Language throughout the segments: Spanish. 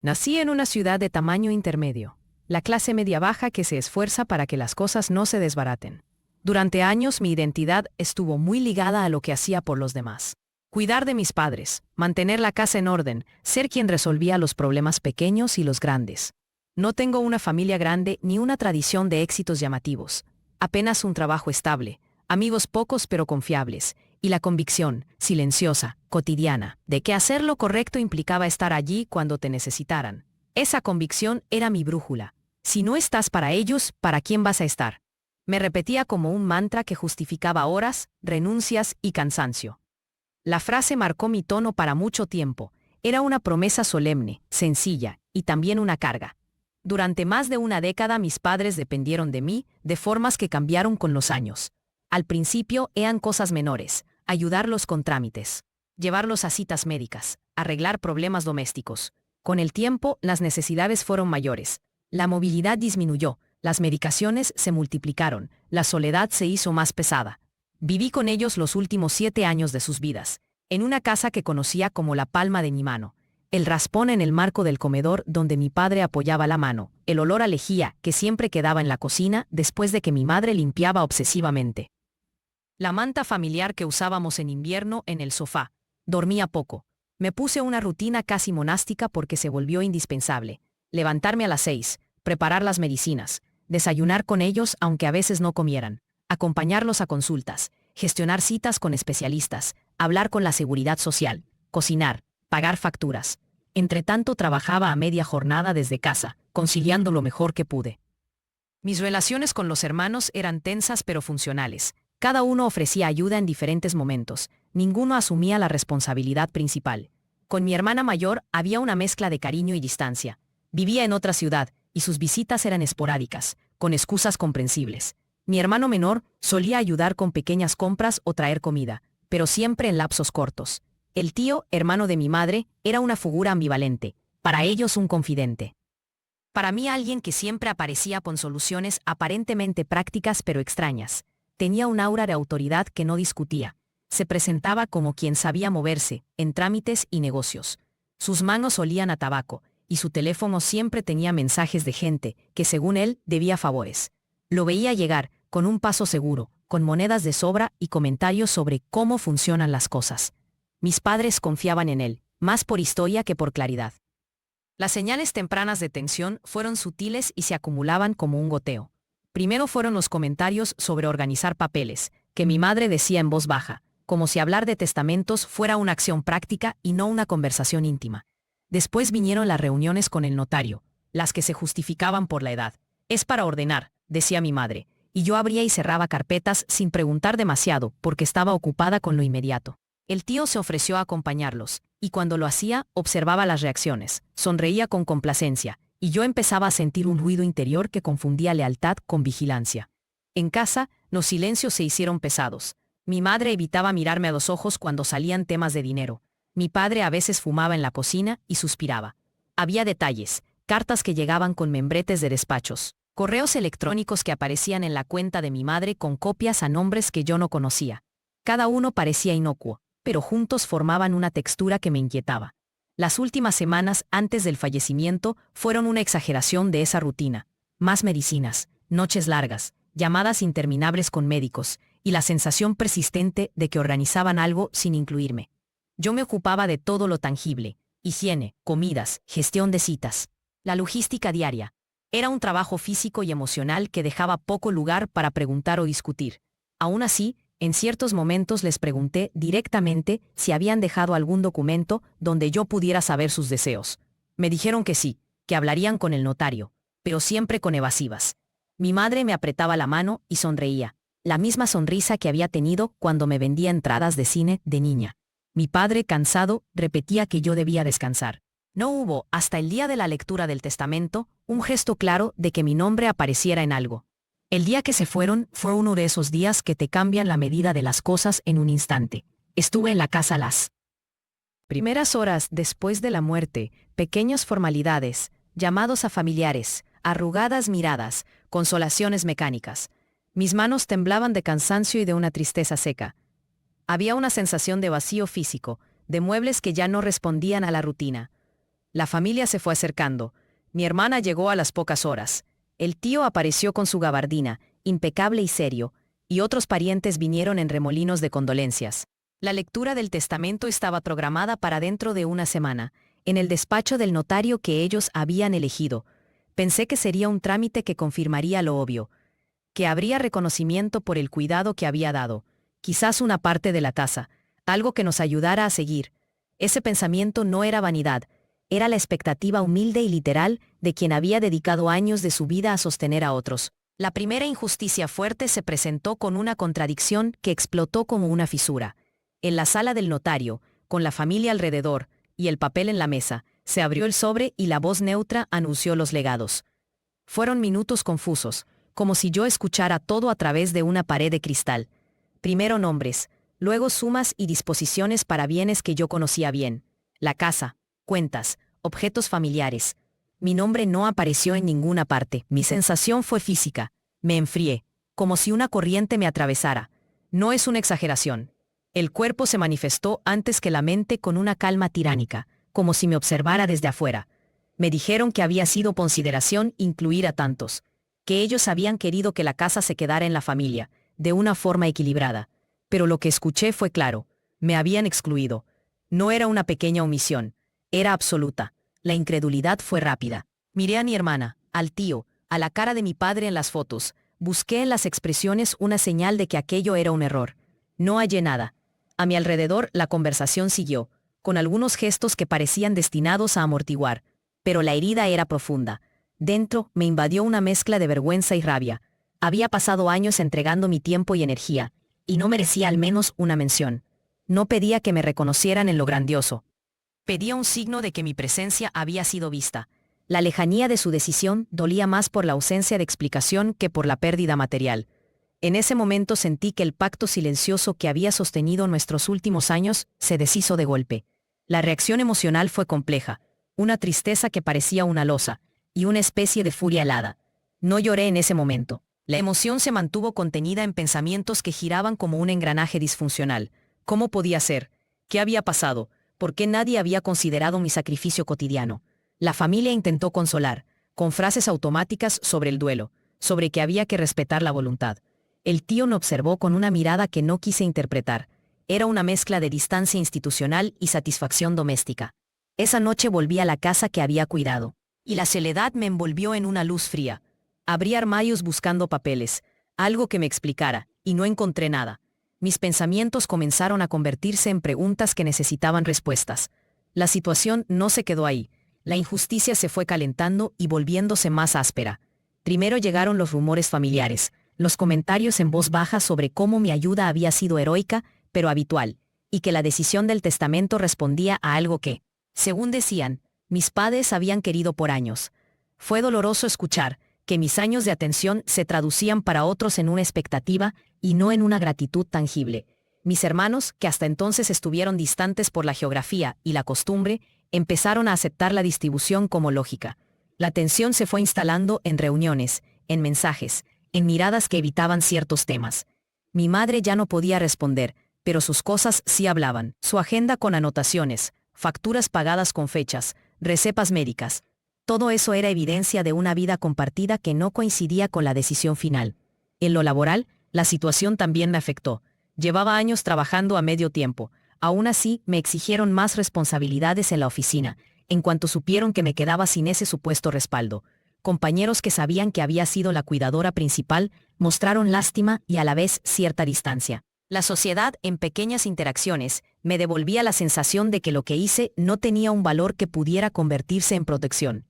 Nací en una ciudad de tamaño intermedio, la clase media-baja que se esfuerza para que las cosas no se desbaraten. Durante años mi identidad estuvo muy ligada a lo que hacía por los demás. Cuidar de mis padres, mantener la casa en orden, ser quien resolvía los problemas pequeños y los grandes. No tengo una familia grande ni una tradición de éxitos llamativos. Apenas un trabajo estable, amigos pocos pero confiables, y la convicción, silenciosa, cotidiana, de que hacer lo correcto implicaba estar allí cuando te necesitaran. Esa convicción era mi brújula. Si no estás para ellos, ¿para quién vas a estar? Me repetía como un mantra que justificaba horas, renuncias y cansancio. La frase marcó mi tono para mucho tiempo. Era una promesa solemne, sencilla, y también una carga. Durante más de una década mis padres dependieron de mí, de formas que cambiaron con los años. Al principio eran cosas menores, ayudarlos con trámites, llevarlos a citas médicas, arreglar problemas domésticos. Con el tiempo, las necesidades fueron mayores. La movilidad disminuyó, las medicaciones se multiplicaron, la soledad se hizo más pesada. Viví con ellos los últimos 7 años de sus vidas, en una casa que conocía como la palma de mi mano. El raspón en el marco del comedor donde mi padre apoyaba la mano, el olor a lejía que siempre quedaba en la cocina después de que mi madre limpiaba obsesivamente. La manta familiar que usábamos en invierno en el sofá. Dormía poco. Me puse una rutina casi monástica porque se volvió indispensable. Levantarme a las 6, preparar las medicinas, desayunar con ellos aunque a veces no comieran, acompañarlos a consultas, gestionar citas con especialistas, hablar con la seguridad social, cocinar, pagar facturas. Entretanto trabajaba a media jornada desde casa, conciliando lo mejor que pude. Mis relaciones con los hermanos eran tensas pero funcionales. Cada uno ofrecía ayuda en diferentes momentos, ninguno asumía la responsabilidad principal. Con mi hermana mayor había una mezcla de cariño y distancia. Vivía en otra ciudad, y sus visitas eran esporádicas, con excusas comprensibles. Mi hermano menor solía ayudar con pequeñas compras o traer comida, pero siempre en lapsos cortos. El tío, hermano de mi madre, era una figura ambivalente, para ellos un confidente. Para mí alguien que siempre aparecía con soluciones aparentemente prácticas pero extrañas. Tenía un aura de autoridad que no discutía. Se presentaba como quien sabía moverse, en trámites y negocios. Sus manos olían a tabaco, y su teléfono siempre tenía mensajes de gente que, según él, debía favores. Lo veía llegar, con un paso seguro, con monedas de sobra y comentarios sobre cómo funcionan las cosas. Mis padres confiaban en él, más por historia que por claridad. Las señales tempranas de tensión fueron sutiles y se acumulaban como un goteo. Primero fueron los comentarios sobre organizar papeles, que mi madre decía en voz baja, como si hablar de testamentos fuera una acción práctica y no una conversación íntima. Después vinieron las reuniones con el notario, las que se justificaban por la edad. Es para ordenar, decía mi madre, y yo abría y cerraba carpetas sin preguntar demasiado porque estaba ocupada con lo inmediato. El tío se ofreció a acompañarlos, y cuando lo hacía, observaba las reacciones, sonreía con complacencia, y yo empezaba a sentir un ruido interior que confundía lealtad con vigilancia. En casa, los silencios se hicieron pesados. Mi madre evitaba mirarme a los ojos cuando salían temas de dinero. Mi padre a veces fumaba en la cocina y suspiraba. Había detalles, cartas que llegaban con membretes de despachos, correos electrónicos que aparecían en la cuenta de mi madre con copias a nombres que yo no conocía. Cada uno parecía inocuo, pero juntos formaban una textura que me inquietaba. Las últimas semanas antes del fallecimiento fueron una exageración de esa rutina. Más medicinas, noches largas, llamadas interminables con médicos, y la sensación persistente de que organizaban algo sin incluirme. Yo me ocupaba de todo lo tangible: higiene, comidas, gestión de citas. La logística diaria. Era un trabajo físico y emocional que dejaba poco lugar para preguntar o discutir. Aún así, en ciertos momentos les pregunté directamente si habían dejado algún documento donde yo pudiera saber sus deseos. Me dijeron que sí, que hablarían con el notario, pero siempre con evasivas. Mi madre me apretaba la mano y sonreía, la misma sonrisa que había tenido cuando me vendía entradas de cine de niña. Mi padre, cansado, repetía que yo debía descansar. No hubo, hasta el día de la lectura del testamento, un gesto claro de que mi nombre apareciera en algo. El día que se fueron fue uno de esos días que te cambian la medida de las cosas en un instante. Estuve en la casa las primeras horas después de la muerte, pequeñas formalidades, llamados a familiares, arrugadas miradas, consolaciones mecánicas. Mis manos temblaban de cansancio y de una tristeza seca. Había una sensación de vacío físico, de muebles que ya no respondían a la rutina. La familia se fue acercando. Mi hermana llegó a las pocas horas. El tío apareció con su gabardina, impecable y serio, y otros parientes vinieron en remolinos de condolencias. La lectura del testamento estaba programada para dentro de una semana, en el despacho del notario que ellos habían elegido. Pensé que sería un trámite que confirmaría lo obvio, que habría reconocimiento por el cuidado que había dado, quizás una parte de la casa, algo que nos ayudara a seguir. Ese pensamiento no era vanidad, era la expectativa humilde y literal de quien había dedicado años de su vida a sostener a otros. La primera injusticia fuerte se presentó con una contradicción que explotó como una fisura. En la sala del notario, con la familia alrededor, y el papel en la mesa, se abrió el sobre y la voz neutra anunció los legados. Fueron minutos confusos, como si yo escuchara todo a través de una pared de cristal. Primero nombres, luego sumas y disposiciones para bienes que yo conocía bien. La casa, cuentas, objetos familiares. Mi nombre no apareció en ninguna parte. Mi sensación fue física. Me enfrié, como si una corriente me atravesara. No es una exageración. El cuerpo se manifestó antes que la mente con una calma tiránica, como si me observara desde afuera. Me dijeron que había sido consideración incluir a tantos, que ellos habían querido que la casa se quedara en la familia, de una forma equilibrada. Pero lo que escuché fue claro, me habían excluido. No era una pequeña omisión, era absoluta. La incredulidad fue rápida. Miré a mi hermana, al tío, a la cara de mi padre en las fotos. Busqué en las expresiones una señal de que aquello era un error. No hallé nada. A mi alrededor la conversación siguió, con algunos gestos que parecían destinados a amortiguar. Pero la herida era profunda. Dentro me invadió una mezcla de vergüenza y rabia. Había pasado años entregando mi tiempo y energía, y no merecía al menos una mención. No pedía que me reconocieran en lo grandioso. Pedía un signo de que mi presencia había sido vista. La lejanía de su decisión dolía más por la ausencia de explicación que por la pérdida material. En ese momento sentí que el pacto silencioso que había sostenido nuestros últimos años se deshizo de golpe. La reacción emocional fue compleja, una tristeza que parecía una losa, y una especie de furia helada. No lloré en ese momento. La emoción se mantuvo contenida en pensamientos que giraban como un engranaje disfuncional. ¿Cómo podía ser? ¿Qué había pasado? ¿Por qué nadie había considerado mi sacrificio cotidiano? La familia intentó consolar, con frases automáticas sobre el duelo, sobre que había que respetar la voluntad. El tío me observó con una mirada que no quise interpretar. Era una mezcla de distancia institucional y satisfacción doméstica. Esa noche volví a la casa que había cuidado, y la soledad me envolvió en una luz fría. Abrí armarios buscando papeles, algo que me explicara, y no encontré nada. Mis pensamientos comenzaron a convertirse en preguntas que necesitaban respuestas. La situación no se quedó ahí. La injusticia se fue calentando y volviéndose más áspera. Primero llegaron los rumores familiares, los comentarios en voz baja sobre cómo mi ayuda había sido heroica, pero habitual, y que la decisión del testamento respondía a algo que, según decían, mis padres habían querido por años. Fue doloroso escuchar que mis años de atención se traducían para otros en una expectativa y no en una gratitud tangible. Mis hermanos, que hasta entonces estuvieron distantes por la geografía y la costumbre, empezaron a aceptar la distribución como lógica. La tensión se fue instalando en reuniones, en mensajes, en miradas que evitaban ciertos temas. Mi madre ya no podía responder, pero sus cosas sí hablaban. Su agenda con anotaciones, facturas pagadas con fechas, recetas médicas. Todo eso era evidencia de una vida compartida que no coincidía con la decisión final. En lo laboral, la situación también me afectó. Llevaba años trabajando a medio tiempo. Aún así, me exigieron más responsabilidades en la oficina, en cuanto supieron que me quedaba sin ese supuesto respaldo. Compañeros que sabían que había sido la cuidadora principal, mostraron lástima y a la vez cierta distancia. La sociedad, en pequeñas interacciones, me devolvía la sensación de que lo que hice no tenía un valor que pudiera convertirse en protección.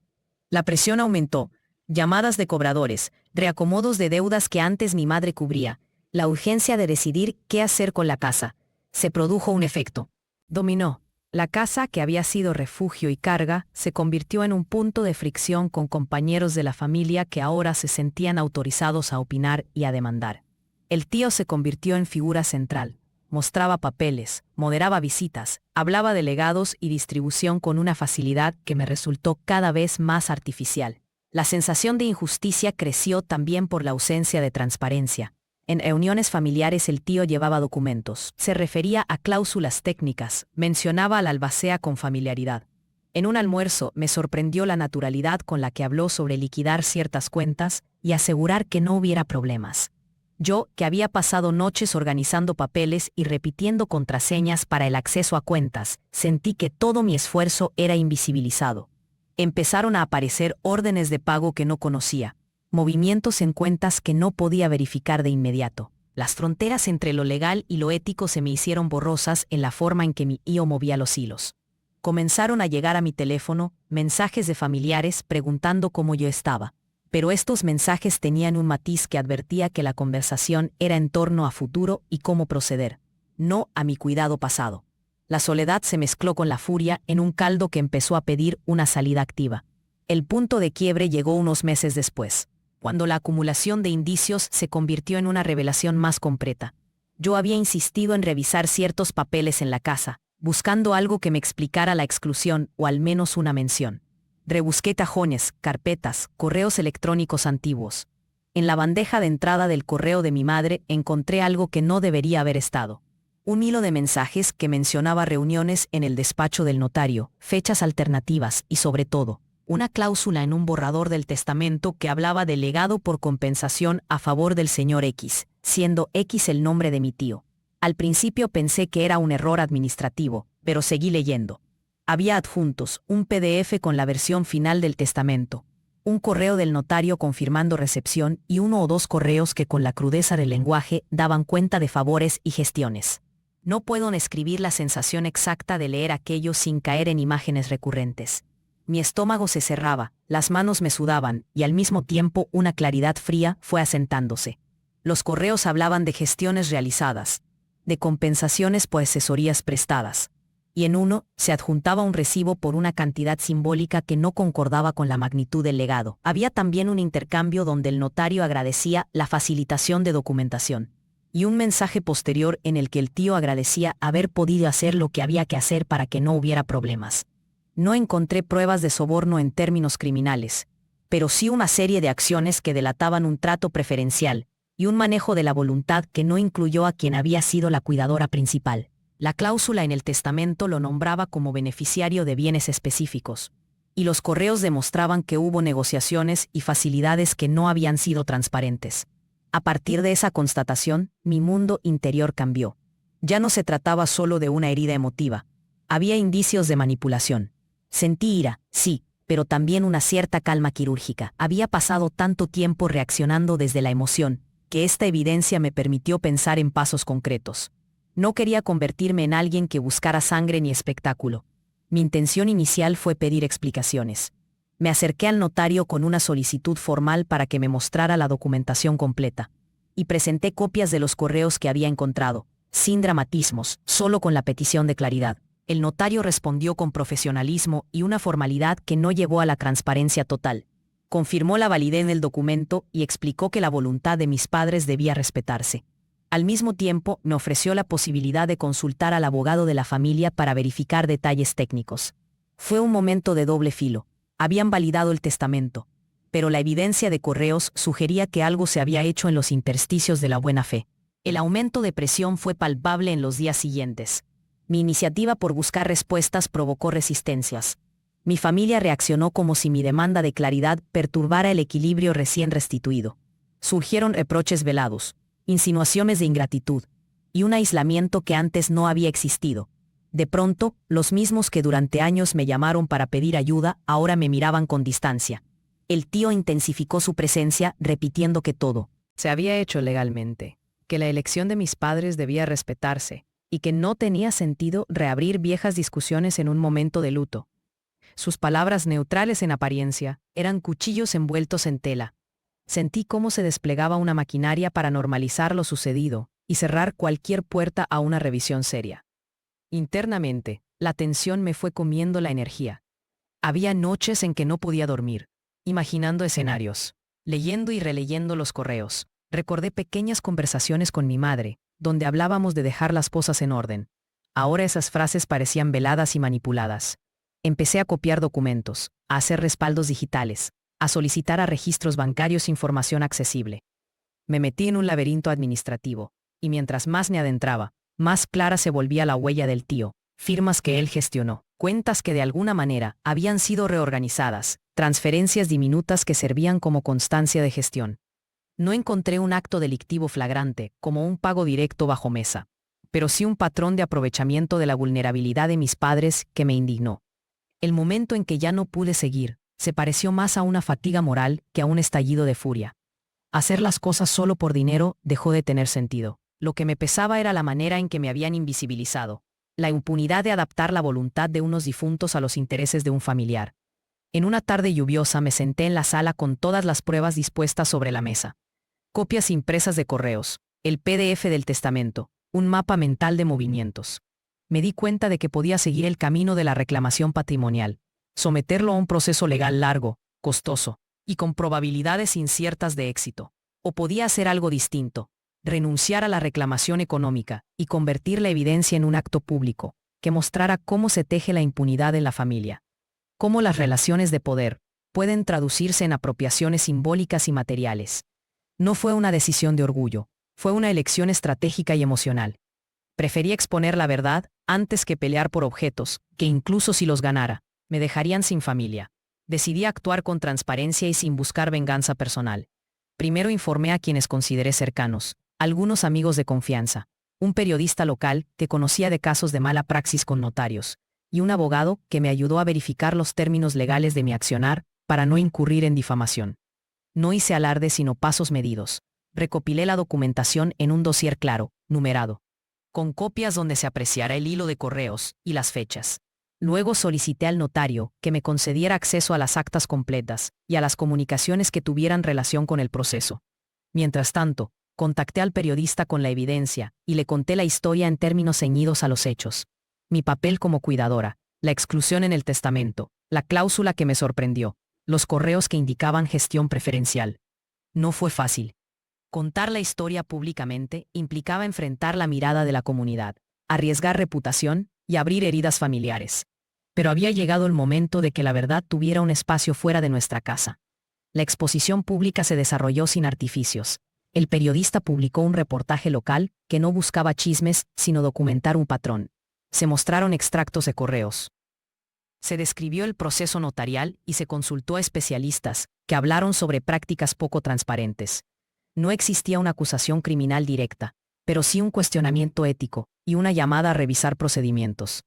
La presión aumentó. Llamadas de cobradores, reacomodos de deudas que antes mi madre cubría, la urgencia de decidir qué hacer con la casa. Se produjo un efecto dominó. La casa, que había sido refugio y carga, se convirtió en un punto de fricción con compañeros de la familia que ahora se sentían autorizados a opinar y a demandar. El tío se convirtió en figura central. Mostraba papeles, moderaba visitas, hablaba de legados y distribución con una facilidad que me resultó cada vez más artificial. La sensación de injusticia creció también por la ausencia de transparencia. En reuniones familiares el tío llevaba documentos, se refería a cláusulas técnicas, mencionaba a la albacea con familiaridad. En un almuerzo me sorprendió la naturalidad con la que habló sobre liquidar ciertas cuentas y asegurar que no hubiera problemas. Yo, que había pasado noches organizando papeles y repitiendo contraseñas para el acceso a cuentas, sentí que todo mi esfuerzo era invisibilizado. Empezaron a aparecer órdenes de pago que no conocía, movimientos en cuentas que no podía verificar de inmediato. Las fronteras entre lo legal y lo ético se me hicieron borrosas en la forma en que mi IO movía los hilos. Comenzaron a llegar a mi teléfono mensajes de familiares preguntando cómo yo estaba. Pero estos mensajes tenían un matiz que advertía que la conversación era en torno a futuro y cómo proceder, no a mi cuidado pasado. La soledad se mezcló con la furia en un caldo que empezó a pedir una salida activa. El punto de quiebre llegó unos meses después, cuando la acumulación de indicios se convirtió en una revelación más completa. Yo había insistido en revisar ciertos papeles en la casa, buscando algo que me explicara la exclusión o al menos una mención. Rebusqué cajones, carpetas, correos electrónicos antiguos. En la bandeja de entrada del correo de mi madre encontré algo que no debería haber estado. Un hilo de mensajes que mencionaba reuniones en el despacho del notario, fechas alternativas y sobre todo, una cláusula en un borrador del testamento que hablaba de legado por compensación a favor del señor X, siendo X el nombre de mi tío. Al principio pensé que era un error administrativo, pero seguí leyendo. Había adjuntos, un PDF con la versión final del testamento, un correo del notario confirmando recepción y 1 o 2 correos que con la crudeza del lenguaje daban cuenta de favores y gestiones. No puedo describir la sensación exacta de leer aquello sin caer en imágenes recurrentes. Mi estómago se cerraba, las manos me sudaban y al mismo tiempo una claridad fría fue asentándose. Los correos hablaban de gestiones realizadas, de compensaciones por asesorías prestadas. Y en uno se adjuntaba un recibo por una cantidad simbólica que no concordaba con la magnitud del legado. Había también un intercambio donde el notario agradecía la facilitación de documentación. Y un mensaje posterior en el que el tío agradecía haber podido hacer lo que había que hacer para que no hubiera problemas. No encontré pruebas de soborno en términos criminales, pero sí una serie de acciones que delataban un trato preferencial y un manejo de la voluntad que no incluyó a quien había sido la cuidadora principal. La cláusula en el testamento lo nombraba como beneficiario de bienes específicos, y los correos demostraban que hubo negociaciones y facilidades que no habían sido transparentes. A partir de esa constatación, mi mundo interior cambió. Ya no se trataba solo de una herida emotiva. Había indicios de manipulación. Sentí ira, sí, pero también una cierta calma quirúrgica. Había pasado tanto tiempo reaccionando desde la emoción, que esta evidencia me permitió pensar en pasos concretos. No quería convertirme en alguien que buscara sangre ni espectáculo. Mi intención inicial fue pedir explicaciones. Me acerqué al notario con una solicitud formal para que me mostrara la documentación completa. Y presenté copias de los correos que había encontrado, sin dramatismos, solo con la petición de claridad. El notario respondió con profesionalismo y una formalidad que no llevó a la transparencia total. Confirmó la validez del documento y explicó que la voluntad de mis padres debía respetarse. Al mismo tiempo, me ofreció la posibilidad de consultar al abogado de la familia para verificar detalles técnicos. Fue un momento de doble filo. Habían validado el testamento, pero la evidencia de correos sugería que algo se había hecho en los intersticios de la buena fe. El aumento de presión fue palpable en los días siguientes. Mi iniciativa por buscar respuestas provocó resistencias. Mi familia reaccionó como si mi demanda de claridad perturbara el equilibrio recién restituido. Surgieron reproches velados, insinuaciones de ingratitud, y un aislamiento que antes no había existido. De pronto, los mismos que durante años me llamaron para pedir ayuda, ahora me miraban con distancia. El tío intensificó su presencia, repitiendo que todo se había hecho legalmente, que la elección de mis padres debía respetarse, y que no tenía sentido reabrir viejas discusiones en un momento de luto. Sus palabras neutrales en apariencia eran cuchillos envueltos en tela. Sentí cómo se desplegaba una maquinaria para normalizar lo sucedido y cerrar cualquier puerta a una revisión seria. Internamente, la tensión me fue comiendo la energía. Había noches en que no podía dormir, imaginando escenarios, leyendo y releyendo los correos. Recordé pequeñas conversaciones con mi madre, donde hablábamos de dejar las cosas en orden. Ahora esas frases parecían veladas y manipuladas. Empecé a copiar documentos, a hacer respaldos digitales, a solicitar a registros bancarios información accesible. Me metí en un laberinto administrativo, y mientras más me adentraba, más clara se volvía la huella del tío, firmas que él gestionó, cuentas que de alguna manera habían sido reorganizadas, transferencias diminutas que servían como constancia de gestión. No encontré un acto delictivo flagrante, como un pago directo bajo mesa, pero sí un patrón de aprovechamiento de la vulnerabilidad de mis padres que me indignó. El momento en que ya no pude seguir, se pareció más a una fatiga moral que a un estallido de furia. Hacer las cosas solo por dinero dejó de tener sentido. Lo que me pesaba era la manera en que me habían invisibilizado, la impunidad de adaptar la voluntad de unos difuntos a los intereses de un familiar. En una tarde lluviosa me senté en la sala con todas las pruebas dispuestas sobre la mesa. Copias impresas de correos, el PDF del testamento, un mapa mental de movimientos. Me di cuenta de que podía seguir el camino de la reclamación patrimonial, someterlo a un proceso legal largo, costoso, y con probabilidades inciertas de éxito. O podía hacer algo distinto, renunciar a la reclamación económica y convertir la evidencia en un acto público, que mostrara cómo se teje la impunidad en la familia. Cómo las relaciones de poder pueden traducirse en apropiaciones simbólicas y materiales. No fue una decisión de orgullo, fue una elección estratégica y emocional. Preferí exponer la verdad antes que pelear por objetos, que incluso si los ganara, me dejarían sin familia. Decidí actuar con transparencia y sin buscar venganza personal. Primero informé a quienes consideré cercanos, algunos amigos de confianza, un periodista local que conocía de casos de mala praxis con notarios, y un abogado que me ayudó a verificar los términos legales de mi accionar para no incurrir en difamación. No hice alarde sino pasos medidos. Recopilé la documentación en un dossier claro, numerado, con copias donde se apreciara el hilo de correos y las fechas. Luego solicité al notario que me concediera acceso a las actas completas y a las comunicaciones que tuvieran relación con el proceso. Mientras tanto, contacté al periodista con la evidencia y le conté la historia en términos ceñidos a los hechos. Mi papel como cuidadora, la exclusión en el testamento, la cláusula que me sorprendió, los correos que indicaban gestión preferencial. No fue fácil. Contar la historia públicamente implicaba enfrentar la mirada de la comunidad, arriesgar reputación y abrir heridas familiares. Pero había llegado el momento de que la verdad tuviera un espacio fuera de nuestra casa. La exposición pública se desarrolló sin artificios. El periodista publicó un reportaje local que no buscaba chismes, sino documentar un patrón. Se mostraron extractos de correos. Se describió el proceso notarial y se consultó a especialistas que hablaron sobre prácticas poco transparentes. No existía una acusación criminal directa, pero sí un cuestionamiento ético y una llamada a revisar procedimientos.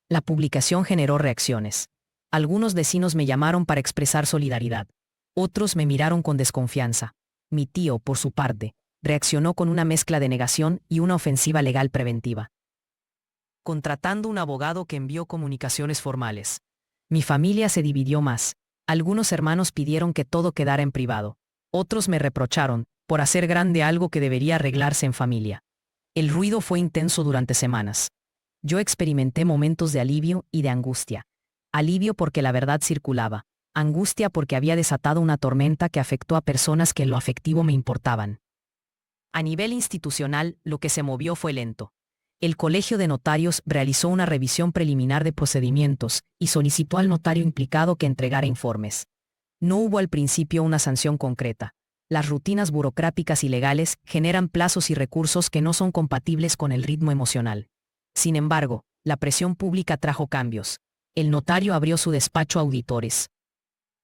La publicación generó reacciones. Algunos vecinos me llamaron para expresar solidaridad. Otros me miraron con desconfianza. Mi tío, por su parte, reaccionó con una mezcla de negación y una ofensiva legal preventiva, contratando un abogado que envió comunicaciones formales. Mi familia se dividió más. Algunos hermanos pidieron que todo quedara en privado. Otros me reprocharon por hacer grande algo que debería arreglarse en familia. El ruido fue intenso durante semanas. Yo experimenté momentos de alivio y de angustia. Alivio porque la verdad circulaba. Angustia porque había desatado una tormenta que afectó a personas que en lo afectivo me importaban. A nivel institucional, lo que se movió fue lento. El Colegio de Notarios realizó una revisión preliminar de procedimientos y solicitó al notario implicado que entregara informes. No hubo al principio una sanción concreta. Las rutinas burocráticas y legales generan plazos y recursos que no son compatibles con el ritmo emocional. Sin embargo, la presión pública trajo cambios. El notario abrió su despacho a auditores.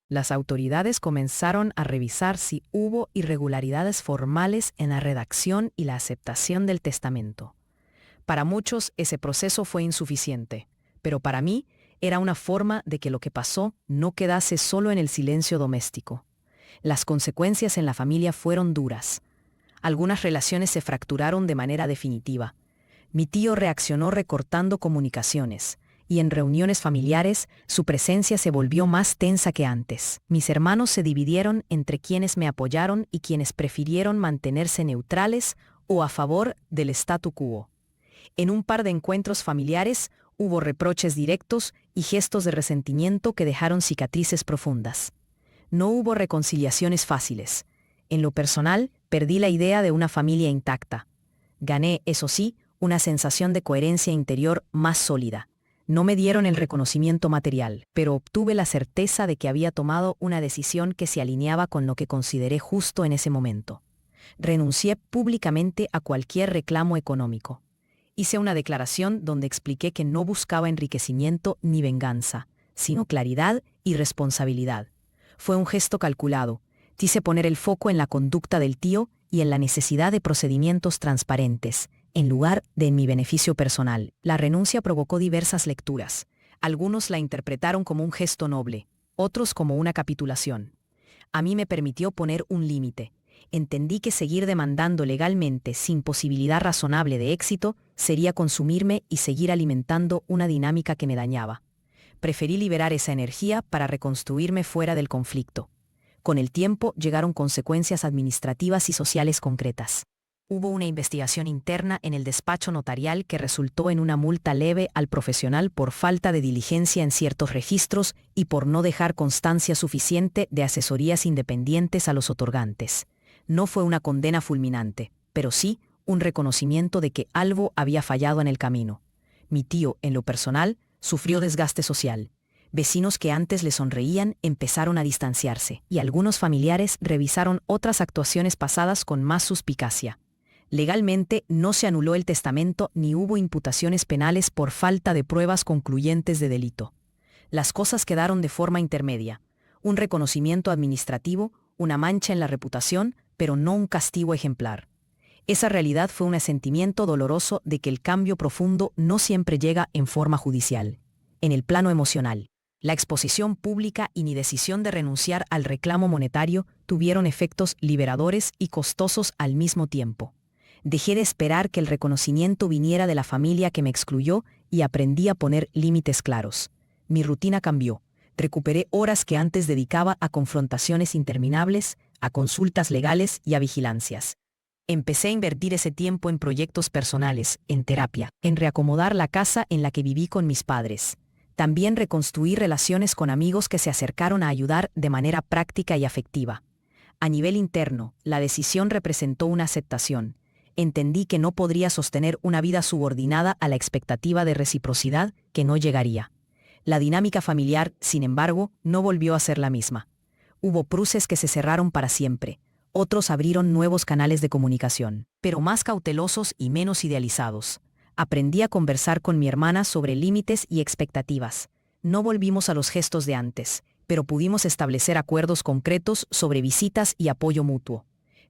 Las autoridades comenzaron a revisar si hubo irregularidades formales en la redacción y la aceptación del testamento. Para muchos ese proceso fue insuficiente, pero para mí era una forma de que lo que pasó no quedase solo en el silencio doméstico. Las consecuencias en la familia fueron duras. Algunas relaciones se fracturaron de manera definitiva. Mi tío reaccionó recortando comunicaciones, y en reuniones familiares su presencia se volvió más tensa que antes. Mis hermanos se dividieron entre quienes me apoyaron y quienes prefirieron mantenerse neutrales o a favor del statu quo. En un par de encuentros familiares hubo reproches directos y gestos de resentimiento que dejaron cicatrices profundas. No hubo reconciliaciones fáciles. En lo personal, perdí la idea de una familia intacta. Gané, eso sí, una sensación de coherencia interior más sólida. No me dieron el reconocimiento material, pero obtuve la certeza de que había tomado una decisión que se alineaba con lo que consideré justo en ese momento. Renuncié públicamente a cualquier reclamo económico. Hice una declaración donde expliqué que no buscaba enriquecimiento ni venganza, sino claridad y responsabilidad. Fue un gesto calculado. Quise poner el foco en la conducta del tío y en la necesidad de procedimientos transparentes, en lugar de en mi beneficio personal. La renuncia provocó diversas lecturas. Algunos la interpretaron como un gesto noble, otros como una capitulación. A mí me permitió poner un límite. Entendí que seguir demandando legalmente sin posibilidad razonable de éxito sería consumirme y seguir alimentando una dinámica que me dañaba. Preferí liberar esa energía para reconstruirme fuera del conflicto. Con el tiempo llegaron consecuencias administrativas y sociales concretas. Hubo una investigación interna en el despacho notarial que resultó en una multa leve al profesional por falta de diligencia en ciertos registros y por no dejar constancia suficiente de asesorías independientes a los otorgantes. No fue una condena fulminante, pero sí un reconocimiento de que algo había fallado en el camino. Mi tío, en lo personal, sufrió desgaste social. Vecinos que antes le sonreían empezaron a distanciarse, y algunos familiares revisaron otras actuaciones pasadas con más suspicacia. Legalmente no se anuló el testamento ni hubo imputaciones penales por falta de pruebas concluyentes de delito. Las cosas quedaron de forma intermedia. Un reconocimiento administrativo, una mancha en la reputación, pero no un castigo ejemplar. Esa realidad fue un asentimiento doloroso de que el cambio profundo no siempre llega en forma judicial. En el plano emocional, la exposición pública y mi decisión de renunciar al reclamo monetario tuvieron efectos liberadores y costosos al mismo tiempo. Dejé de esperar que el reconocimiento viniera de la familia que me excluyó y aprendí a poner límites claros. Mi rutina cambió. Recuperé horas que antes dedicaba a confrontaciones interminables, a consultas legales y a vigilancias. Empecé a invertir ese tiempo en proyectos personales, en terapia, en reacomodar la casa en la que viví con mis padres. También reconstruí relaciones con amigos que se acercaron a ayudar de manera práctica y afectiva. A nivel interno, la decisión representó una aceptación. Entendí que no podría sostener una vida subordinada a la expectativa de reciprocidad que no llegaría. La dinámica familiar, sin embargo, no volvió a ser la misma. Hubo cruces que se cerraron para siempre. Otros abrieron nuevos canales de comunicación, pero más cautelosos y menos idealizados. Aprendí a conversar con mi hermana sobre límites y expectativas. No volvimos a los gestos de antes, pero pudimos establecer acuerdos concretos sobre visitas y apoyo mutuo.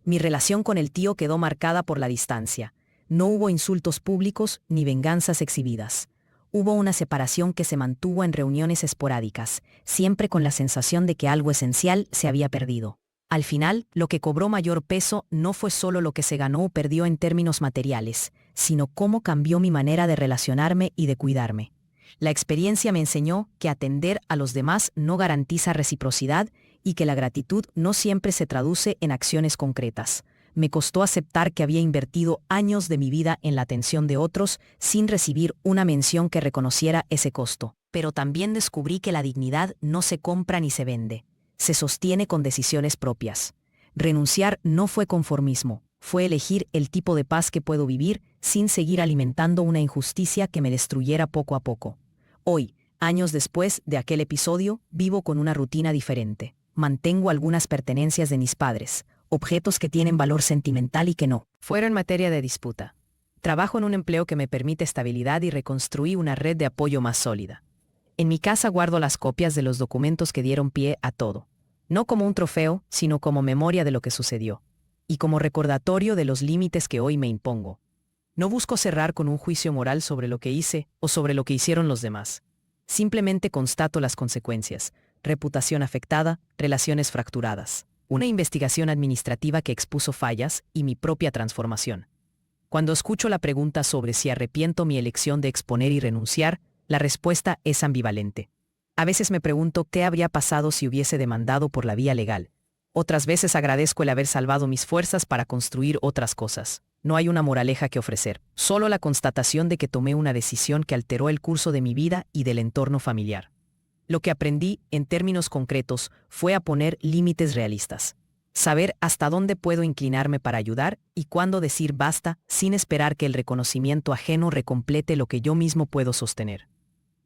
Mi relación con el tío quedó marcada por la distancia. No hubo insultos públicos ni venganzas exhibidas. Hubo una separación que se mantuvo en reuniones esporádicas, siempre con la sensación de que algo esencial se había perdido. Al final, lo que cobró mayor peso no fue solo lo que se ganó o perdió en términos materiales, sino cómo cambió mi manera de relacionarme y de cuidarme. La experiencia me enseñó que atender a los demás no garantiza reciprocidad y que la gratitud no siempre se traduce en acciones concretas. Me costó aceptar que había invertido años de mi vida en la atención de otros sin recibir una mención que reconociera ese costo. Pero también descubrí que la dignidad no se compra ni se vende. Se sostiene con decisiones propias. Renunciar no fue conformismo, fue elegir el tipo de paz que puedo vivir sin seguir alimentando una injusticia que me destruyera poco a poco. Hoy, años después de aquel episodio, vivo con una rutina diferente. Mantengo algunas pertenencias de mis padres, objetos que tienen valor sentimental y que no. Fuera en materia de disputa. Trabajo en un empleo que me permite estabilidad y reconstruí una red de apoyo más sólida. En mi casa guardo las copias de los documentos que dieron pie a todo. No como un trofeo, sino como memoria de lo que sucedió. Y como recordatorio de los límites que hoy me impongo. No busco cerrar con un juicio moral sobre lo que hice o sobre lo que hicieron los demás. Simplemente constato las consecuencias. Reputación afectada, relaciones fracturadas. Una investigación administrativa que expuso fallas y mi propia transformación. Cuando escucho la pregunta sobre si arrepiento mi elección de exponer y renunciar, la respuesta es ambivalente. A veces me pregunto qué habría pasado si hubiese demandado por la vía legal. Otras veces agradezco el haber salvado mis fuerzas para construir otras cosas. No hay una moraleja que ofrecer, solo la constatación de que tomé una decisión que alteró el curso de mi vida y del entorno familiar. Lo que aprendí, en términos concretos, fue a poner límites realistas. Saber hasta dónde puedo inclinarme para ayudar y cuándo decir basta sin esperar que el reconocimiento ajeno recomplete lo que yo mismo puedo sostener.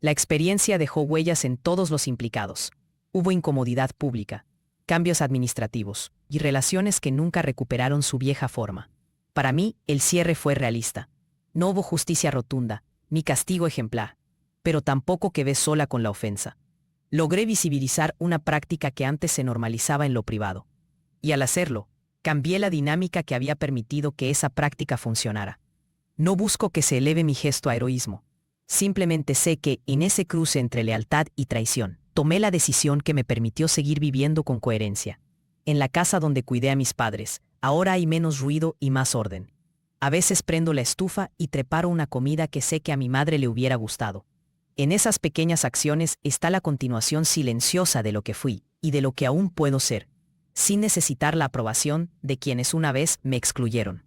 La experiencia dejó huellas en todos los implicados. Hubo incomodidad pública, cambios administrativos y relaciones que nunca recuperaron su vieja forma. Para mí, el cierre fue realista. No hubo justicia rotunda, ni castigo ejemplar, pero tampoco quedé sola con la ofensa. Logré visibilizar una práctica que antes se normalizaba en lo privado. Y al hacerlo, cambié la dinámica que había permitido que esa práctica funcionara. No busco que se eleve mi gesto a heroísmo. Simplemente sé que, en ese cruce entre lealtad y traición, tomé la decisión que me permitió seguir viviendo con coherencia. En la casa donde cuidé a mis padres, ahora hay menos ruido y más orden. A veces prendo la estufa y preparo una comida que sé que a mi madre le hubiera gustado. En esas pequeñas acciones está la continuación silenciosa de lo que fui y de lo que aún puedo ser, sin necesitar la aprobación de quienes una vez me excluyeron.